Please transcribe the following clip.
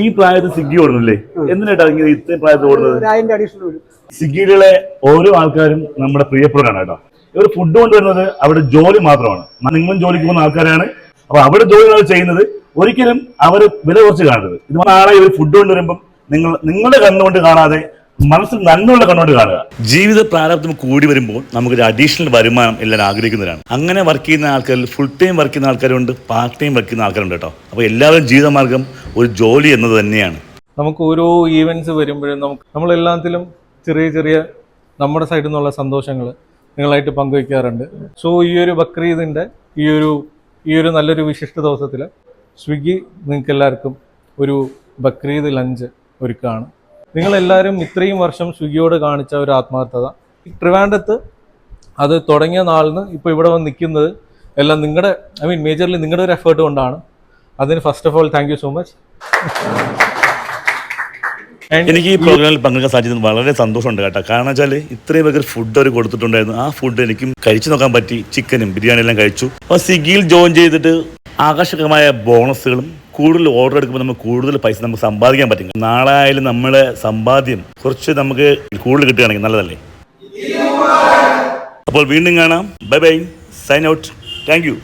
ഈ പ്രായത്തിൽ സ്വിഗ്ഗി ഓടുന്നില്ലേ? എന്തിനായിട്ടാ ഇങ്ങനെ ഇത്രയും പ്രായത്തിൽ ഓടുന്നത്? സ്വിഗ്ഗിയിലെ ഓരോ ആൾക്കാരും നമ്മുടെ പ്രിയപ്പെട്ടവരാണ് കേട്ടോ. ഇവർ ഫുഡ് കൊണ്ടുവരുന്നത് അവിടെ ജോലി മാത്രമാണ്. നിങ്ങളും ജോലിക്ക് പോകുന്ന ആൾക്കാരാണ്. അപ്പൊ അവിടെ ജോലികൾ ചെയ്യുന്നത് ഒരിക്കലും അവർ വില കുറച്ച് കാണരുത്. ഇത് നാളെ ഇവർ ഫുഡ് കൊണ്ടുവരുമ്പം നിങ്ങളുടെ കണ്ണുകൊണ്ട് കാണാതെ മനസ്സിൽ നന്മയുള്ള കണ്ണുകൊണ്ട് കാണുക. ജീവിത പ്രാരാബ്ദം കൂടി വരുമ്പോൾ നമുക്കൊരു അഡീഷണൽ വരുമാനം എല്ലാവരും ആഗ്രഹിക്കുന്നവരാണ്. അങ്ങനെ വർക്ക് ചെയ്യുന്ന ആൾക്കാരിൽ ഫുൾ ടൈം വർക്ക് ചെയ്യുന്ന ആൾക്കാരുണ്ട്, പാർട്ട് ടൈം വർക്ക് ചെയ്യുന്ന ആൾക്കാരുണ്ട് കേട്ടോ. അപ്പോൾ എല്ലാവരും ജീവിതമാർഗം ഒരു ജോലി എന്നത് തന്നെയാണ്. നമുക്ക് ഓരോ ഈവൻറ്റ്സ് വരുമ്പോഴും നമ്മളെല്ലാത്തിലും ചെറിയ ചെറിയ നമ്മുടെ സൈഡിൽ നിന്നുള്ള സന്തോഷങ്ങൾ നിങ്ങളായിട്ട് പങ്കുവയ്ക്കാറുണ്ട്. സോ ഈ ഒരു ബക്രീദിൻ്റെ ഈ ഒരു നല്ലൊരു വിശിഷ്ട ദിവസത്തിൽ സ്വിഗ്ഗി നിങ്ങൾക്ക് എല്ലാവർക്കും ഒരു ബക്രീദ് ലഞ്ച് ഒരുക്കുകയാണ്. നിങ്ങളെല്ലാവരും ഇത്രയും വർഷം സ്വിഗ്ഗിയോട് കാണിച്ച ഒരു ആത്മാർത്ഥത, ട്രിവാൻഡ്രത്ത് അത് തുടങ്ങിയ നാളിന് ഇപ്പോൾ ഇവിടെ വന്ന് നിൽക്കുന്നത് എല്ലാം നിങ്ങളുടെ മേജർലി നിങ്ങളുടെ ഒരു എഫേർട്ട് കൊണ്ടാണ്. അതിന് first of all thank you so much. എനിക്ക് ഈ പ്രോഗ്രാമിൽ പങ്കെടുക്കാൻ സാധിച്ചത് വളരെ സന്തോഷമുണ്ട് കേട്ടോ. കാരണം വെച്ചാൽ ഇത്രയും പേർക്ക് ഫുഡ് അവർ കൊടുത്തിട്ടുണ്ടായിരുന്നു. ആ ഫുഡ് എനിക്കും കഴിച്ചു നോക്കാൻ പറ്റി. ചിക്കനും ബിരിയാണി എല്ലാം കഴിച്ചു. അപ്പോൾ സ്വിഗ്ഗിയിൽ ജോയിൻ ചെയ്തിട്ട് ആകർഷകമായ ബോണസുകളും കൂടുതൽ ഓർഡർ എടുക്കുമ്പോൾ നമുക്ക് കൂടുതൽ പൈസ നമുക്ക് സമ്പാദിക്കാൻ പറ്റും. നാളെ ആയാലും നമ്മളെ സമ്പാദ്യം കുറച്ച് നമുക്ക് കൂടുതൽ കിട്ടുകയാണെങ്കിൽ നല്ലതല്ലേ? അപ്പോൾ വീണ്ടും കാണാം. Bye bye, sign out. Thank U.